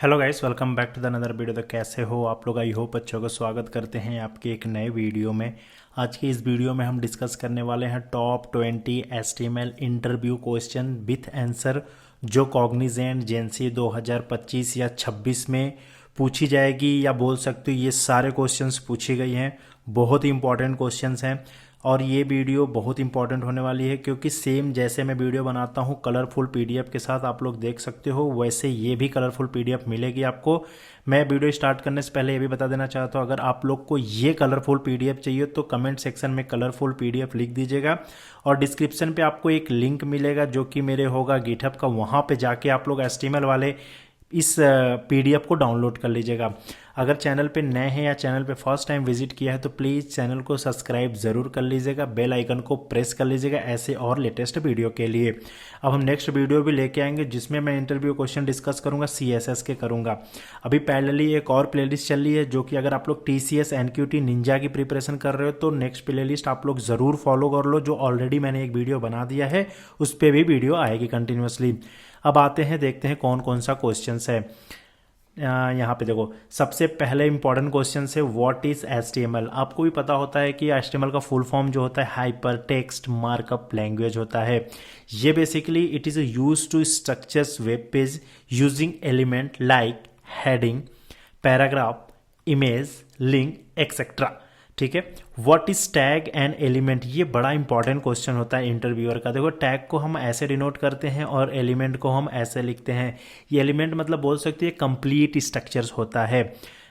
Hello guys, welcome back to the another video. तो कैसे हो आप लोग? आई होप अच्छों का स्वागत करते हैं आपके एक नए वीडियो में। आज की इस वीडियो में हम डिस्कस करने वाले हैं top 20 HTML interview question with answer जो कॉग्निजेंट जेएनसी 2025 या 26 में पूछी जाएगी, या बोल सकते हो ये सारे क्वेश्चंस पूछे गए हैं। बहुत ही इंपॉर्टेंट क्वेश्चंस हैं और ये वीडियो बहुत इंपॉर्टेंट होने वाली है, क्योंकि सेम जैसे मैं वीडियो बनाता हूँ कलरफुल पीडीएफ के साथ आप लोग देख सकते हो, वैसे ये भी कलरफुल पीडीएफ मिलेगी आपको। मैं वीडियो स्टार्ट करने से पहले ये भी बता देना चाहता हूँ, अगर आप लोग को ये कलरफुल पीडीएफ चाहिए तो कमेंट सेक्शन में कलरफुल पीडीएफ लिख दीजिएगा, और डिस्क्रिप्शन पे आपको एक लिंक मिलेगा जो कि मेरे होगा गिटहब का, वहाँ पे जाके आप लोग एचटीएमएल वाले इस पीडीएफ को डाउनलोड कर लीजिएगा। अगर चैनल पे नए हैं या चैनल पे फर्स्ट टाइम विजिट किया है तो प्लीज़ चैनल को सब्सक्राइब ज़रूर कर लीजिएगा, बेल आइकन को प्रेस कर लीजिएगा ऐसे और लेटेस्ट वीडियो के लिए। अब हम नेक्स्ट वीडियो भी लेके आएंगे जिसमें मैं इंटरव्यू क्वेश्चन डिस्कस करूंगा, सीएसएस के करूंगा। अभी पैरेलली एक और प्लेलिस्ट चल रही है जो कि अगर आप लोग टीसीएस एनक्यूटी निंजा की प्रिपरेशन कर रहे हो तो नेक्स्ट प्लेलिस्ट आप लोग ज़रूर फॉलो कर लो, जो ऑलरेडी मैंने एक वीडियो बना दिया है, उस पर भी वीडियो आएगी कंटिन्यूसली। अब आते हैं, देखते हैं कौन कौन सा क्वेश्चन है। यहाँ पे देखो, सबसे पहले इंपॉर्टेंट क्वेश्चन है व्हाट इज एचटीएमएल। आपको भी पता होता है कि एचटीएमएल का फुल फॉर्म जो होता है हाइपर टेक्स्ट मार्कअप लैंग्वेज होता है। ये basically it is use to structures web page using element like heading, paragraph, image, link etcetera. ठीक है। What is tag and element, ये बड़ा इंपॉर्टेंट क्वेश्चन होता है इंटरव्यूअर का। देखो, टैग को हम ऐसे डिनोट करते हैं और एलिमेंट को हम ऐसे लिखते हैं। ये एलिमेंट मतलब बोल सकते हैं कंप्लीट स्ट्रक्चर्स होता है।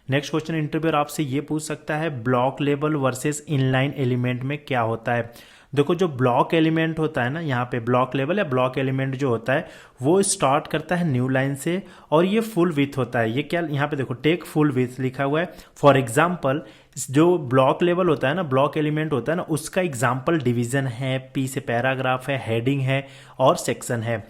नेक्स्ट क्वेश्चन इंटरव्यूअर आपसे ये पूछ सकता है block level versus inline element में क्या होता है। देखो, जो ब्लॉक एलिमेंट होता है ना, यहाँ पे ब्लॉक लेवल या ब्लॉक एलिमेंट जो होता है वो स्टार्ट करता है न्यू लाइन से, और ये फुल विथ होता है। ये क्या, यहाँ पे देखो टेक फुल विथ लिखा हुआ है। फॉर एग्जाम्पल, जो ब्लॉक लेवल होता है ना, ब्लॉक एलिमेंट होता है ना, उसका एग्जाम्पल डिवीजन है, पी से पैराग्राफ है, हेडिंग है और सेक्शन है।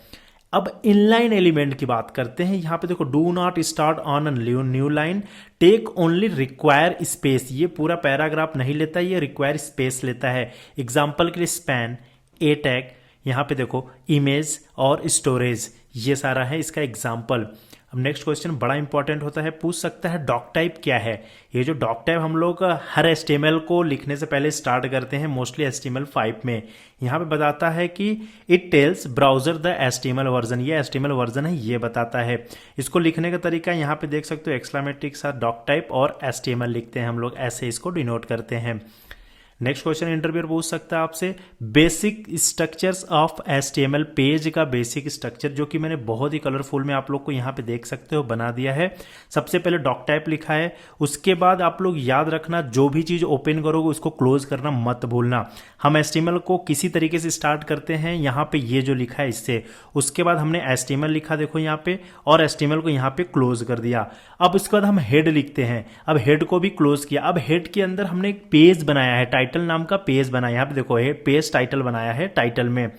अब इनलाइन एलिमेंट की बात करते हैं। यहां पे देखो, do not start on new line, take only require space, ये पूरा पैराग्राफ नहीं लेता, ये रिक्वायर स्पेस लेता है। एग्जाम्पल के लिए स्पैन, ए टैग, यहां पे देखो इमेज और स्टोरेज, ये सारा है इसका एग्जाम्पल। अब नेक्स्ट क्वेश्चन बड़ा इंपॉर्टेंट होता है, पूछ सकता है डॉक टाइप क्या है। ये जो डॉक टाइप हम लोग हर एचटीएमएल को लिखने से पहले स्टार्ट करते हैं, मोस्टली एचटीएमएल 5 में। यहाँ पे बताता है कि it tells browser the HTML version, ये एचटीएमएल वर्जन है, ये बताता है। इसको लिखने का तरीका यहाँ पे देख सकते हो, एक्सक्लेमेटरी के साथ डॉक टाइप और एचटीएमएल लिखते हैं हम लोग, ऐसे इसको डिनोट करते हैं। नेक्स्ट क्वेश्चन इंटरव्यूअर पूछ सकता है आपसे basic structures of HTML, page का बेसिक स्ट्रक्चर, जो कि मैंने बहुत ही कलरफुल में आप लोग को यहाँ पे देख सकते हो बना दिया है। सबसे पहले डॉक टाइप लिखा है, उसके बाद आप लोग याद रखना जो भी चीज ओपन करोगे उसको क्लोज करना मत भूलना। हम एचटीएमएल को किसी तरीके से स्टार्ट करते हैं, यहाँ पे ये जो लिखा है इससे, उसके बाद हमने एचटीएमएल लिखा देखो यहाँ पे, और एचटीएमएल को यहाँ पे क्लोज कर दिया। अब उसके बाद हम हेड लिखते हैं, अब हेड को भी क्लोज किया। अब हेड के अंदर हमने एक पेज बनाया है, टाइटल नाम का पेज बनाया, यहाँ पे देखो पेज टाइटल बनाया है टाइटल में।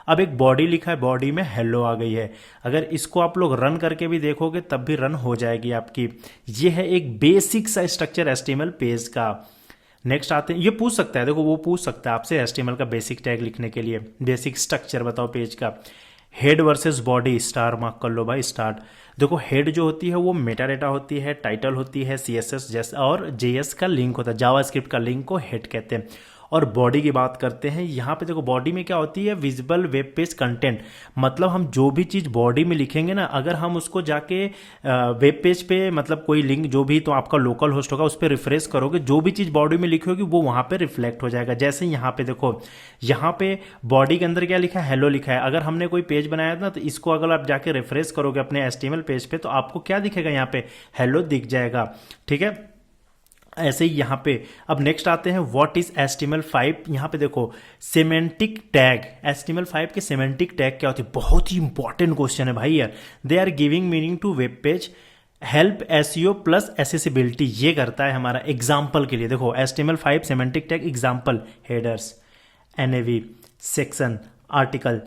अब एक बॉडी लिखा है, बॉडी में हेलो आ गई है। अगर इसको आप लोग रन करके भी देखोगे तब भी रन हो जाएगी आपकी। ये है एक बेसिक सा स्ट्रक्चर एचटीएमएल पेज का। नेक्स्ट आते हैं, ये पूछ सकता है, देखो वो पूछ सकता है आपसे एचटीएमएल का बेसिक टैग लिखने के लिए, बेसिक स्ट्रक्चर बताओ पेज का। Head versus body, star mark कर लो भाई, स्टार्ट। देखो, हेड जो होती है वो मेटा डेटा होती है, टाइटल होती है, सीएसएस जैसा और जेएस का लिंक होता है, जावास्क्रिप्ट का लिंक को हेड कहते हैं। और बॉडी की बात करते हैं, यहाँ पे देखो बॉडी में क्या होती है, विजिबल वेब पेज कंटेंट, मतलब हम जो भी चीज़ बॉडी में लिखेंगे ना, अगर हम उसको जाके वेब पेज पे, मतलब कोई लिंक जो भी तो आपका लोकल होस्ट होगा उस पर रिफ्रेश करोगे, जो भी चीज़ बॉडी में लिखी होगी वो वहाँ पे रिफ्लेक्ट हो जाएगा। जैसे यहाँ पे देखो, यहाँ पे बॉडी के अंदर क्या लिखा है, हेलो लिखा है। अगर हमने कोई पेज बनाया था तो इसको अगर आप जाके रिफ्रेश करोगे अपने एचटीएमएल पेज पे तो आपको क्या दिखेगा, यहाँ पे हेलो दिख जाएगा। ठीक है, ऐसे ही यहाँ पे। अब नेक्स्ट आते हैं व्हाट इज HTML5। यहाँ पे देखो सेमेंटिक टैग, HTML5 के सेमेंटिक टैग क्या होती है, बहुत ही इंपॉर्टेंट क्वेश्चन है भाई यार। They are giving meaning to web page, help SEO plus accessibility, ये करता है हमारा। एग्जाम्पल के लिए देखो HTML5 semantic tag example, headers, NAV, section, article,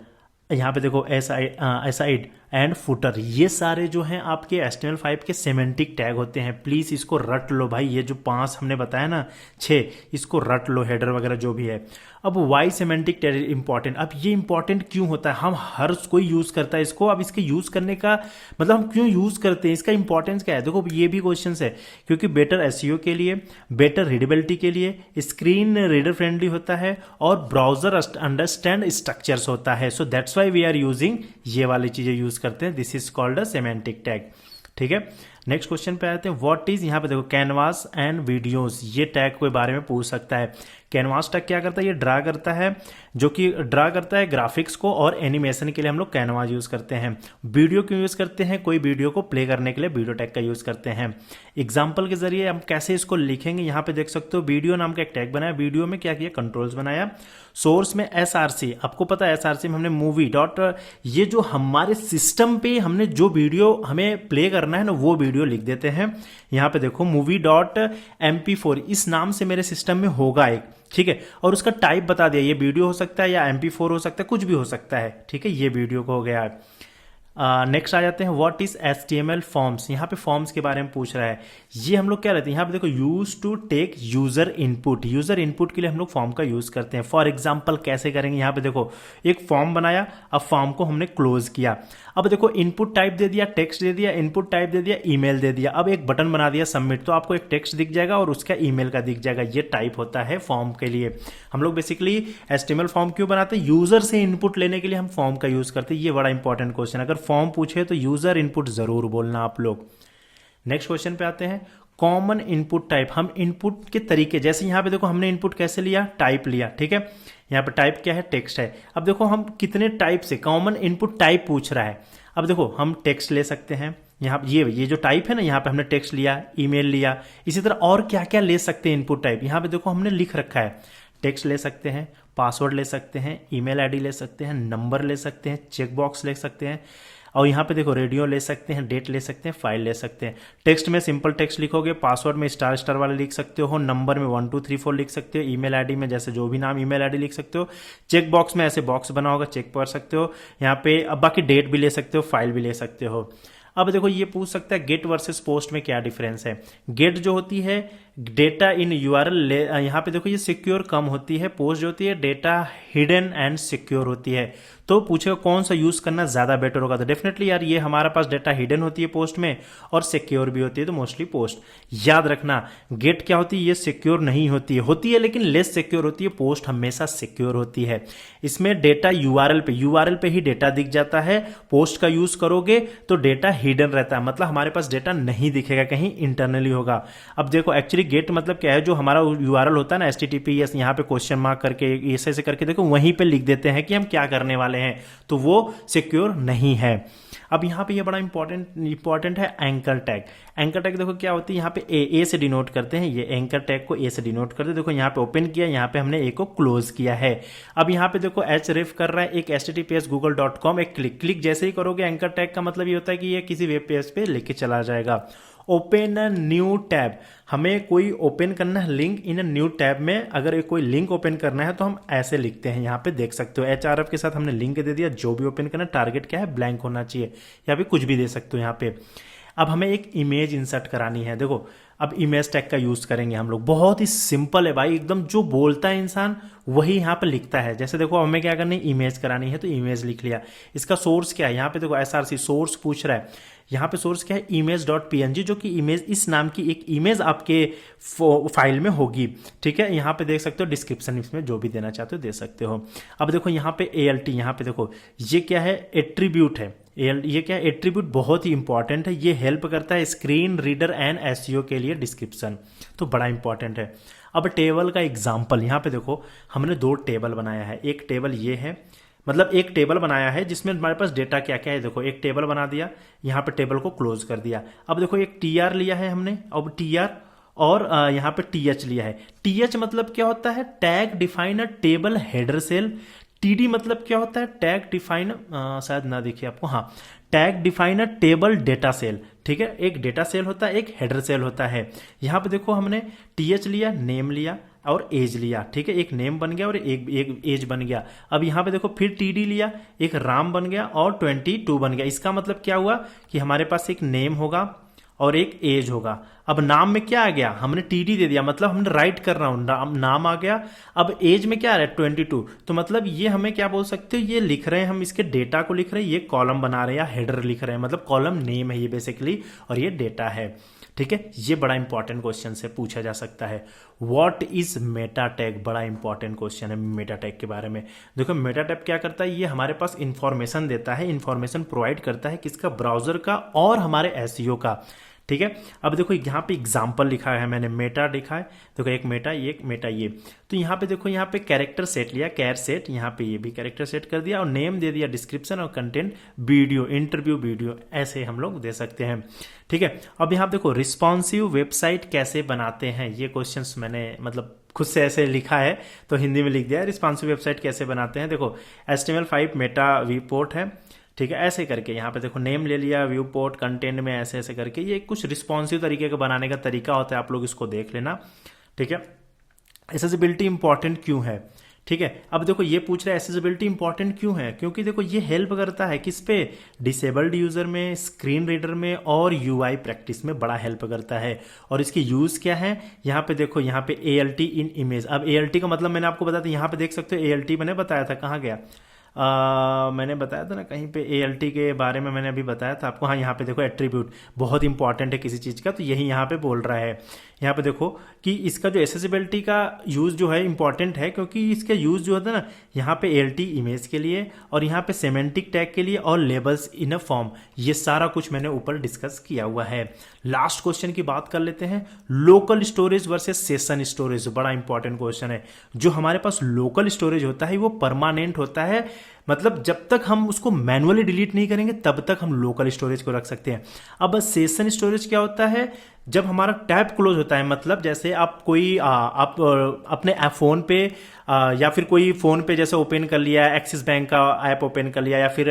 यहाँ पे देखो एसाइड, एंड फुटर, ये सारे जो हैं आपके HTML5 के सेमेंटिक टैग होते हैं। प्लीज़ इसको रट लो भाई, ये जो 5 हमने बताया ना, 6, इसको रट लो, हेडर वगैरह जो भी है। अब वाई सेमेंटिक टैग इंपॉर्टेंट, अब ये इंपॉर्टेंट क्यों होता है, हम हर कोई यूज़ करता है इसको। अब इसके यूज़ करने का मतलब हम क्यों यूज़ करते हैं, इसका इंपॉर्टेंस क्या है, देखो ये भी क्वेश्चन है। क्योंकि बेटर एसईओ के लिए, बेटर रीडेबिलिटी के लिए, स्क्रीन रीडर फ्रेंडली होता है और ब्राउजर अंडरस्टैंड स्ट्रक्चर्स होता है। So that's why we are using, ये वाली चीज़ें यूज़ करते हैं। This is called a semantic tag. ठीक है, नेक्स्ट क्वेश्चन पे आते हैं। व्हाट इज, यहाँ पे देखो कैनवास एंड वीडियोस, ये टैग के बारे में पूछ सकता है। कैनवास टैग क्या करता है, ये ड्रा करता है, जो कि ड्रा करता है ग्राफिक्स को, और एनिमेशन के लिए हम लोग कैनवास यूज करते हैं। वीडियो क्यों यूज करते हैं, कोई वीडियो को प्ले करने के लिए वीडियो टैग का यूज करते हैं। एग्जाम्पल के जरिए हम कैसे इसको लिखेंगे, यहाँ पे देख सकते हो, वीडियो नाम का एक टैग बनाया, वीडियो में क्या किया, कंट्रोल्स बनाया। सोर्स में SRC, आपको पता है SRC में हमने मूवी डॉट, ये जो हमारे सिस्टम पे हमने जो वीडियो हमें प्ले करना है ना, वो वीडियो लिख देते हैं। यहाँ पे देखो movie.mp4, इस नाम से मेरे सिस्टम में होगा एक, ठीक है, और उसका टाइप बता दिया, ये वीडियो हो सकता है या MP4 हो सकता है, कुछ भी हो सकता है। ठीक है, ये वीडियो को हो गया है। नेक्स्ट आ जाते हैं, व्हाट इज HTML फॉर्म्स, यहाँ पे फॉर्म्स के बारे में पूछ रहा है। ये हम लोग क्या रहते हैं, यहाँ पे देखो use to take user input, user input के लिए हम लोग फॉर्म का यूज करते हैं। फॉर एग्जांपल कैसे करेंगे, यहाँ पे देखो एक फॉर्म बनाया, अब फॉर्म को हमने क्लोज किया। अब देखो इनपुट टाइप दे दिया, टेक्स्ट दे दिया, इनपुट टाइप दे दिया, ईमेल दे दिया, अब एक बटन बना दिया सबमिट, तो आपको एक टेक्स्ट दिख जाएगा और उसका ईमेल का दिख जाएगा। ये टाइप होता है फॉर्म के लिए। हम लोग बेसिकली HTML फॉर्म क्यों बनाते हैं, यूजर से इनपुट लेने के लिए हम फॉर्म का यूज करते हैं। ये बड़ा इंपॉर्टेंट क्वेश्चन, अगर फॉर्म पूछे तो यूजर इनपुट जरूर बोलना आप लोग। नेक्स्ट क्वेश्चन पे आते हैं, कॉमन इनपुट टाइप, हम इनपुट के तरीके, जैसे यहाँ पे देखो हमने इनपुट कैसे लिया, टाइप लिया, ठीक है, यहाँ पे टाइप क्या है, टेक्स्ट है। अब देखो हम कितने टाइप से, कॉमन इनपुट टाइप पूछ रहा है। अब देखो हम टेक्स्ट ले सकते हैं, यहाँ ये जो टाइप है ना, यहाँ पे हमने टेक्स्ट लिया, ईमेल लिया, इसी तरह और क्या क्या ले सकते हैं इनपुट टाइप। यहाँ पे देखो हमने लिख रखा है, टेक्स्ट ले सकते हैं, पासवर्ड ले सकते हैं, ईमेल आईडी ले सकते हैं, नंबर ले सकते हैं, चेक बॉक्स ले सकते हैं, और यहाँ पे देखो रेडियो ले सकते हैं, डेट ले सकते हैं, फाइल ले सकते हैं। टेक्स्ट में सिंपल टेक्स्ट लिखोगे, पासवर्ड में स्टार स्टार वाले लिख सकते हो, नंबर में 1 2 3 4 लिख सकते हो, ईमेल आईडी में जैसे जो भी नाम ईमेल आईडी लिख सकते हो, चेक बॉक्स में ऐसे बॉक्स बना होगा, चेक कर सकते हो। यहाँ पे अब बाकी डेट भी ले सकते हो, फाइल भी ले सकते हो। अब देखो ये पूछ सकता है गेट वर्सेस पोस्ट में क्या डिफरेंस है। गेट जो होती है डेटा इन URL, यहाँ पे देखो ये सिक्योर कम होती है, पोस्ट जो होती है डेटा हिडन एंड सिक्योर होती है। तो पूछेगा कौन सा यूज करना ज्यादा बेटर होगा, तो डेफिनेटली यार ये हमारा पास डेटा हिडन होती है पोस्ट में, और सिक्योर भी होती है, तो मोस्टली पोस्ट। याद रखना गेट क्या होती है, ये सिक्योर नहीं होती है लेकिन लेस सिक्योर होती है, पोस्ट हमेशा सिक्योर होती है। इसमें डेटा यूआरएल पे ही डेटा दिख जाता है, पोस्ट का यूज करोगे तो डेटा हिडन रहता है, मतलब हमारे पास डेटा नहीं दिखेगा, कहीं इंटरनली होगा। अब देखो एक्चुअली गेट मतलब क्या है, जो हमारा URL होता है ना, HTTPS, यहाँ पे क्वेश्चन मार्क करके ऐसे करके देखो वहीं पे लिख देते हैं कि हम क्या करने वाले हैं, तो वो सिक्योर नहीं है। अब यहाँ पे ये बड़ा इंपॉर्टेंट है एंकर टैग। एंकर टैग देखो क्या होती है, यहाँ पे ए से डिनोट करते हैं, ये एंकर टैग को ए से डिनोट करते हैं। देखो यहाँ पे ओपन किया, यहाँ पे हमने ए को क्लोज किया है। अब यहाँ पे देखो href कर रहा है एक https google.com, एक क्लिक जैसे ही करोगे एंकर टैग का मतलब ये होता है कि ये किसी वेब पेज पे लेके चला जाएगा। ओपन न्यू टैब, हमें कोई ओपन करना है लिंक इन न्यू टैब में, अगर कोई लिंक ओपन करना है तो हम ऐसे लिखते हैं, यहाँ पे देख सकते हो href के साथ हमने लिंक दे दिया, जो भी ओपन करना है, टारगेट क्या है, ब्लैंक होना चाहिए, या भी कुछ भी दे सकते हो यहाँ पे। अब हमें एक इमेज इंसर्ट करानी है, देखो अब इमेज टैग का यूज करेंगे हम लोग, बहुत ही सिंपल है भाई एकदम, जो बोलता है इंसान वही यहाँ पे लिखता है। जैसे देखो हमें क्या करनी है, इमेज करानी है तो इमेज लिख लिया। इसका सोर्स क्या है, यहाँ पे देखो SRC सोर्स पूछ रहा है, यहाँ पे सोर्स क्या है, image.png, जो कि इमेज इस नाम की एक इमेज आपके फाइल में होगी, ठीक है। यहाँ पे देख सकते हो डिस्क्रिप्शन, इसमें जो भी देना चाहते हो दे सकते हो। अब देखो यहाँ पे ALT, यहाँ पे देखो ये क्या है, एट्रीब्यूट है। ये क्या है, एट्रीब्यूट बहुत ही इंपॉर्टेंट है, ये हेल्प करता है स्क्रीन रीडर एंड SEO के लिए, डिस्क्रिप्शन तो बड़ा इंपॉर्टेंट है। अब टेबल का एग्जाम्पल, यहाँ पे देखो हमने 2 टेबल बनाया है, एक टेबल ये है, मतलब एक टेबल बनाया है जिसमें हमारे पास डेटा क्या क्या है, देखो एक टेबल बना दिया, यहाँ पे टेबल को क्लोज कर दिया। अब देखो एक TR लिया है हमने, अब TR और यहाँ पे TH लिया है। TH मतलब क्या होता है, tag define a table header cell. TD मतलब क्या होता है, टैग डिफाइन, शायद ना देखिए आपको, हाँ, tag define a table data cell, ठीक है। एक डेटा सेल होता है, एक हेडर सेल होता है। यहाँ पे देखो हमने TH लिया, नेम लिया, और एज लिया, ठीक है, एक नेम बन गया और एक एज बन गया। अब यहाँ पे देखो फिर टीडी लिया, एक राम बन गया और 22 बन गया। इसका मतलब क्या हुआ कि हमारे पास एक नेम होगा और एक एज होगा। अब नाम में क्या आ गया, हमने टीडी दे दिया, मतलब हमने राइट कर रहा हूं, नाम आ गया। अब एज में क्या आ रहा है 22, तो मतलब ये हमें क्या बोल सकते हो, ये लिख रहे हैं हम, इसके डेटा को लिख रहे हैं, ये कॉलम बना रहे हैं या हेडर लिख रहे हैं, मतलब कॉलम नेम है ये बेसिकली और ये डेटा है, ठीक है। ये बड़ा इंपॉर्टेंट क्वेश्चन से पूछा जा सकता है। व्हाट इज मेटा टैग, बड़ा इंपॉर्टेंट क्वेश्चन है मेटा टैग के बारे में। देखो मेटा टैग क्या करता है, ये हमारे पास इंफॉर्मेशन देता है, इंफॉर्मेशन प्रोवाइड करता है किसका, ब्राउजर का और हमारे एसईओ का, ठीक है। अब देखो यहाँ पे एग्जाम्पल लिखा है मैंने, मेटा लिखा है, देखो एक मेटा ये, तो यहाँ पे देखो, यहाँ पे कैरेक्टर सेट लिया, कैर सेट, यहाँ पे ये भी कैरेक्टर सेट कर दिया और नेम दे दिया, डिस्क्रिप्शन और कंटेंट वीडियो, इंटरव्यू वीडियो, ऐसे हम लोग दे सकते हैं, ठीक है। अब यहाँ देखो रिस्पॉन्सिव वेबसाइट कैसे बनाते हैं, ये क्वेश्चंस मैंने मतलब खुद से ऐसे लिखा है तो हिंदी में लिख दिया है, रिस्पॉन्सिव वेबसाइट कैसे बनाते हैं। देखो HTML5 मेटा व्यू पोर्ट है, ठीक है, ऐसे करके यहाँ पे देखो नेम ले लिया, व्यू पोर्ट, कंटेंट में ऐसे ऐसे करके, ये कुछ रिस्पॉन्सिव तरीके का बनाने का तरीका होता है, आप लोग इसको देख लेना, ठीक है। एक्सेसिबिलिटी इंपॉर्टेंट क्यों है, ठीक है। अब देखो ये पूछ रहा है एक्सेसिबिलिटी इंपॉर्टेंट क्यों है, क्योंकि देखो ये हेल्प करता है किस पे, डिसेबल्ड यूजर में, स्क्रीन रीडर में और यूआई प्रैक्टिस में बड़ा हेल्प करता है। और इसके यूज क्या है, यहाँ पे देखो, यहाँ पे ALT इन इमेज। अब ALT का मतलब मैंने आपको बताया था, यहाँ पे देख सकते हो ALT मैंने बताया था, कहाँ गया, मैंने बताया था ना कहीं पे, ALT के बारे में मैंने अभी बताया था आपको। हाँ यहाँ पे देखो एट्रीब्यूट बहुत इंपॉर्टेंट है किसी चीज़ का, तो यही यहाँ पे बोल रहा है। यहाँ पे देखो कि इसका जो एक्सेसिबिलिटी का यूज़ जो है इंपॉर्टेंट है, क्योंकि इसका यूज़ जो होता है ना, यहाँ पे ALT इमेज के लिए और यहाँ पे सेमेंटिक टैग के लिए और लेबल्स इन अ फॉर्म, ये सारा कुछ मैंने ऊपर डिस्कस किया हुआ है। लास्ट क्वेश्चन की बात कर लेते हैं, local storage versus session storage, बड़ा इंपॉर्टेंट क्वेश्चन है। जो हमारे पास लोकल स्टोरेज होता है वो परमानेंट होता है, मतलब जब तक हम उसको मैनुअली डिलीट नहीं करेंगे तब तक हम लोकल स्टोरेज को रख सकते हैं। अब सेशन स्टोरेज क्या होता है, जब हमारा टैब क्लोज होता है, मतलब जैसे आप कोई आप अपने फोन पे या फिर कोई फोन पे जैसे ओपन कर लिया, एक्सिस बैंक का ऐप ओपन कर लिया या फिर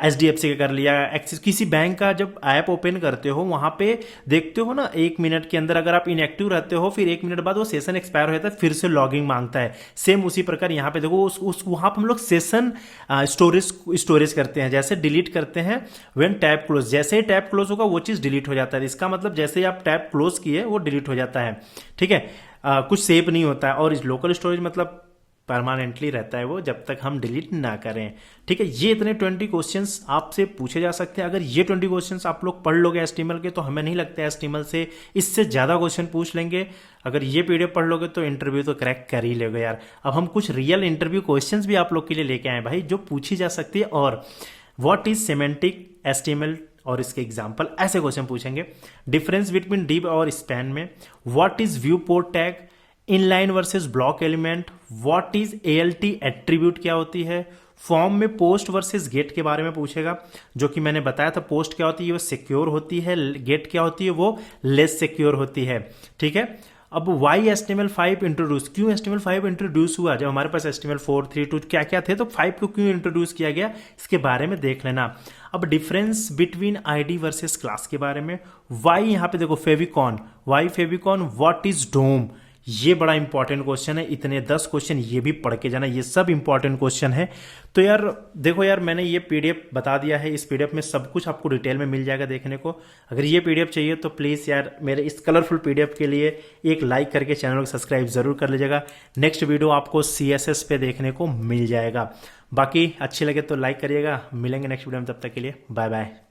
HDFC का कर लिया, एक्सिस किसी बैंक का जब ऐप ओपन करते हो, वहां पे देखते हो ना 1 मिनट के अंदर अगर आप इनएक्टिव रहते हो, फिर 1 मिनट बाद वो सेशन एक्सपायर हो जाता है, फिर से लॉगिंग मांगता है। सेम उसी प्रकार यहाँ पे देखो वहां पर हम लोग सेशन स्टोरेज करते हैं, जैसे डिलीट करते हैं व्हेन टैब क्लोज, जैसे ही टैब क्लोज होगा वो चीज डिलीट हो जाता है। इसका मतलब जैसे ही आप टैब क्लोज किए वो डिलीट हो जाता है, ठीक है, कुछ सेव नहीं होता है। और इस लोकल स्टोरेज मतलब परमानेंटली रहता है वो, जब तक हम डिलीट ना करें, ठीक है। ये इतने 20 क्वेश्चंस आपसे पूछे जा सकते हैं। अगर ये 20 क्वेश्चंस आप लोग पढ़ लोगे HTML के, तो हमें नहीं लगता है HTML से इससे ज़्यादा क्वेश्चन पूछ लेंगे। अगर ये PDF पढ़ लोगे तो इंटरव्यू तो क्रैक कर ही लोगे यार। अब हम कुछ रियल इंटरव्यू क्वेश्चंस भी आप लोग के लिए लेके आए भाई, जो पूछी जा सकती है। और व्हाट इज सेमेंटिक HTML और इसके एग्जाम्पल, ऐसे क्वेश्चन पूछेंगे। डिफरेंस बिटवीन div और स्पैन में, what is view port tag, inline versus block element, what is ALT attribute क्या होती है, फॉर्म में पोस्ट वर्सेस गेट के बारे में पूछेगा, जो कि मैंने बताया था पोस्ट क्या होती है वो सिक्योर होती है, गेट क्या होती है वो लेस सिक्योर होती है, ठीक है। अब वाई HTML5 इंट्रोड्यूस, क्यों HTML5 इंट्रोड्यूस हुआ, जब हमारे पास HTML4, 3, 2 क्या क्या थे, तो 5 को क्यों इंट्रोड्यूस किया गया, इसके बारे में देख लेना। अब difference between ID versus class के बारे में, वाई यहाँ पे देखो favicon, why favicon, what is DOM, ये बड़ा इंपॉर्टेंट क्वेश्चन है। इतने 10 क्वेश्चन ये भी पढ़ के जाना, ये सब इंपॉर्टेंट क्वेश्चन है। तो यार देखो यार, मैंने ये PDF बता दिया है, इस PDF में सब कुछ आपको डिटेल में मिल जाएगा देखने को। अगर ये PDF चाहिए तो प्लीज़ यार मेरे इस कलरफुल PDF के लिए एक लाइक करके चैनल को सब्सक्राइब जरूर कर लीजिएगा। नेक्स्ट वीडियो आपको CSS पे देखने को मिल जाएगा। बाकी अच्छी लगे तो लाइक करिएगा। मिलेंगे नेक्स्ट वीडियो में, तब तक के लिए बाय बाय।